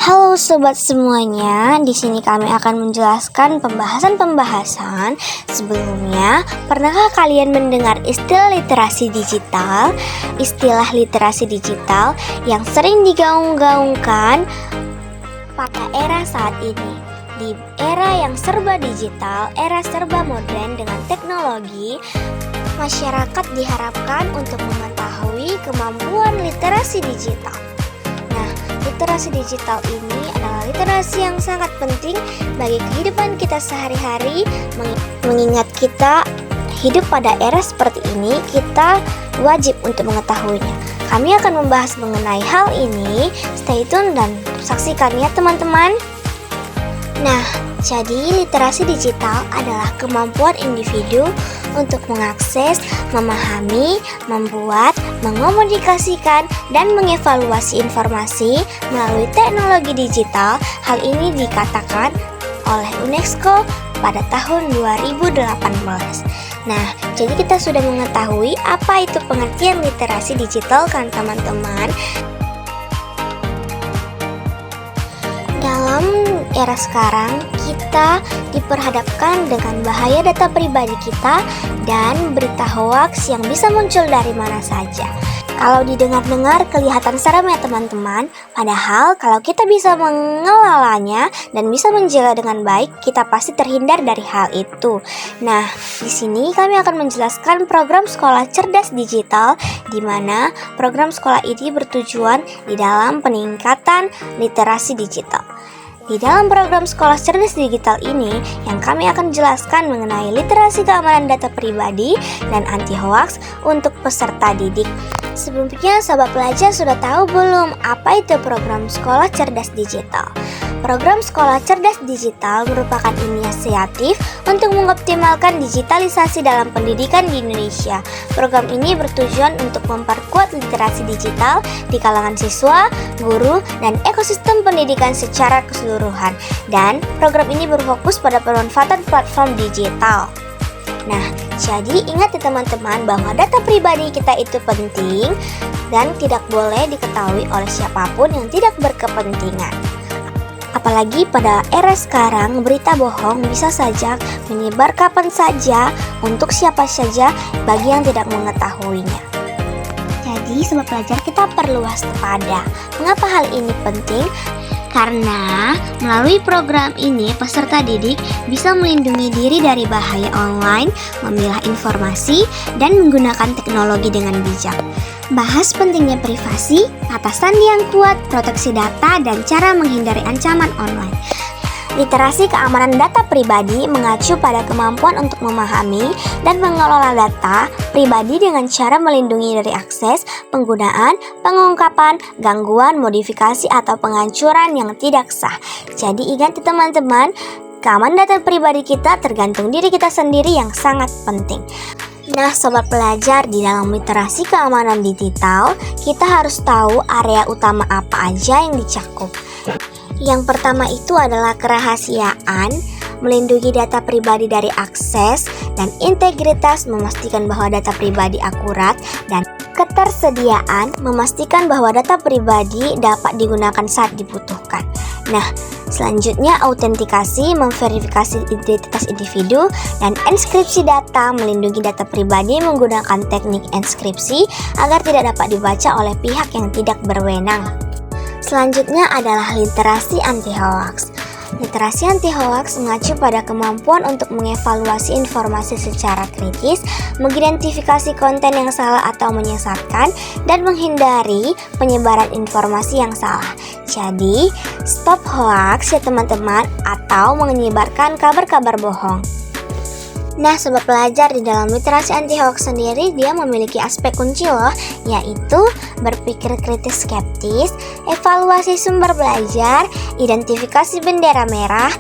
Halo sobat semuanya, di sini kami akan menjelaskan pembahasan-pembahasan. Sebelumnya, pernahkah kalian mendengar istilah literasi digital? Istilah literasi digital yang sering digaung-gaungkan pada era saat ini. Di era yang serba digital, era serba modern dengan teknologi, masyarakat diharapkan untuk mengetahui kemampuan literasi digital. Literasi digital ini adalah literasi yang sangat penting bagi kehidupan kita sehari-hari. Mengingat kita hidup pada era seperti ini, kita wajib untuk mengetahuinya. Kami akan membahas mengenai hal ini. Stay tune dan saksikan ya teman-teman. Nah, jadi literasi digital adalah kemampuan individu untuk mengakses, memahami, membuat, mengomunikasikan, dan mengevaluasi informasi melalui teknologi digital. Hal ini dikatakan oleh UNESCO pada tahun 2018. Nah, jadi kita sudah mengetahui apa itu pengertian literasi digital kan teman-teman. Dalam era sekarang, kita diperhadapkan dengan bahaya data pribadi kita dan berita hoaks yang bisa muncul dari mana saja. Kalau didengar-dengar kelihatan serem ya teman-teman, padahal kalau kita bisa mengelolanya dan bisa menjaga dengan baik, kita pasti terhindar dari hal itu. Nah, di sini kami akan menjelaskan program sekolah cerdas digital, di mana program sekolah ini bertujuan di dalam peningkatan literasi digital. Di dalam program sekolah cerdas digital ini, yang kami akan jelaskan mengenai literasi keamanan data pribadi dan anti hoaks untuk peserta didik. Sebelumnya, sahabat pelajar sudah tahu belum apa itu program sekolah cerdas digital? Program sekolah cerdas digital merupakan inisiatif untuk mengoptimalkan digitalisasi dalam pendidikan di Indonesia. Program ini bertujuan untuk memperkuat literasi digital di kalangan siswa, guru, dan ekosistem pendidikan secara keseluruhan. Dan program ini berfokus pada pemanfaatan platform digital. Nah, jadi ingat ya teman-teman bahwa data pribadi kita itu penting dan tidak boleh diketahui oleh siapapun yang tidak berkepentingan. Apalagi pada era sekarang, berita bohong bisa saja menyebar kapan saja untuk siapa saja bagi yang tidak mengetahuinya. Jadi sobat pelajar, kita perlu waspada. Mengapa hal ini penting? Karena melalui program ini peserta didik bisa melindungi diri dari bahaya online, memilah informasi, dan menggunakan teknologi dengan bijak. Bahas pentingnya privasi, kata sandi yang kuat, proteksi data, dan cara menghindari ancaman online. Literasi keamanan data pribadi mengacu pada kemampuan untuk memahami dan mengelola data pribadi dengan cara melindungi dari akses, penggunaan, pengungkapan, gangguan, modifikasi, atau penghancuran yang tidak sah. Jadi ingat teman-teman, keamanan data pribadi kita tergantung diri kita sendiri yang sangat penting. Nah sobat pelajar, di dalam literasi keamanan digital, kita harus tahu area utama apa aja yang dicakup. Yang pertama itu adalah kerahasiaan, melindungi data pribadi dari akses, dan integritas, memastikan bahwa data pribadi akurat, dan ketersediaan, memastikan bahwa data pribadi dapat digunakan saat dibutuhkan. Nah, selanjutnya autentikasi, memverifikasi identitas individu, dan enskripsi data, melindungi data pribadi menggunakan teknik enskripsi agar tidak dapat dibaca oleh pihak yang tidak berwenang. Selanjutnya adalah literasi anti-hoaks. Literasi anti-hoaks mengacu pada kemampuan untuk mengevaluasi informasi secara kritis, mengidentifikasi konten yang salah atau menyesatkan, dan menghindari penyebaran informasi yang salah. Jadi, stop hoaks ya teman-teman, atau menyebarkan kabar-kabar bohong. Nah sobat pelajar, di dalam literasi anti-hoaks sendiri dia memiliki aspek kunci loh, yaitu berpikir kritis skeptis, evaluasi sumber belajar, identifikasi bendera merah,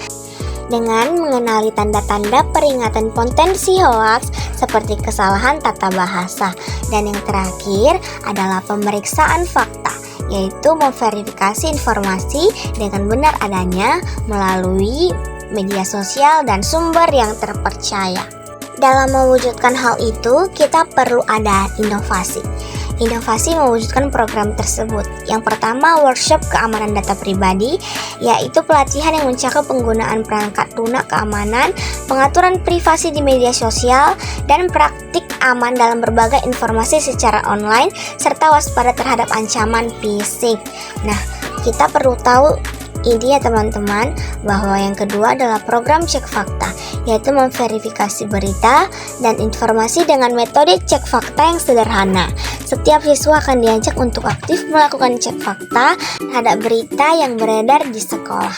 dengan mengenali tanda-tanda peringatan potensi hoaks seperti kesalahan tata bahasa. Dan yang terakhir adalah pemeriksaan fakta, yaitu memverifikasi informasi dengan benar adanya melalui media sosial dan sumber yang terpercaya. Dalam mewujudkan hal itu, kita perlu ada inovasi. inovasi mewujudkan program tersebut. Yang pertama, workshop keamanan data pribadi, yaitu pelatihan yang mencakup penggunaan perangkat lunak keamanan, pengaturan privasi di media sosial, dan praktik aman dalam berbagai informasi secara online, serta waspada terhadap ancaman phishing. Nah, kita perlu tahu ini ya teman-teman, bahwa yang kedua adalah program cek fakta, yaitu memverifikasi berita dan informasi dengan metode cek fakta yang sederhana. Setiap siswa akan diajak untuk aktif melakukan cek fakta terhadap berita yang beredar di sekolah.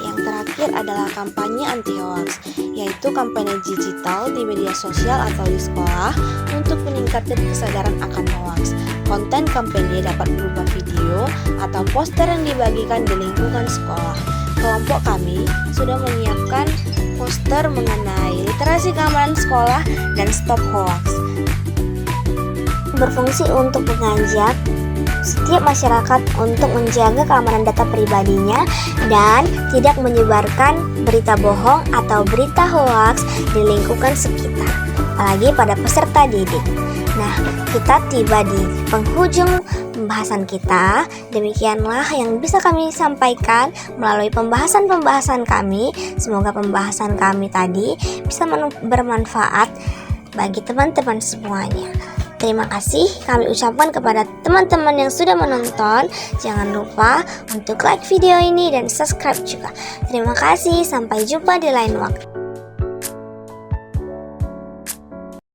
Yang terakhir adalah kampanye anti-hoax, yaitu kampanye digital di media sosial atau di sekolah untuk meningkatkan kesadaran akan hoax. Konten kampanye dapat berupa video atau poster yang dibagikan di lingkungan sekolah. Kelompok kami sudah menyiapkan poster mengenai literasi keamanan sekolah dan stop hoax. Berfungsi untuk mengajak setiap masyarakat untuk menjaga keamanan data pribadinya dan tidak menyebarkan berita bohong atau berita hoax di lingkungan sekitar, apalagi pada peserta didik. Nah, kita tiba di penghujung pembahasan kita. Demikianlah yang bisa kami sampaikan melalui pembahasan kami. Semoga pembahasan kami tadi bisa bermanfaat bagi teman-teman semuanya. Terima kasih kami ucapkan kepada teman-teman yang sudah menonton. Jangan lupa untuk like video ini dan subscribe juga. Terima kasih, sampai jumpa di lain waktu.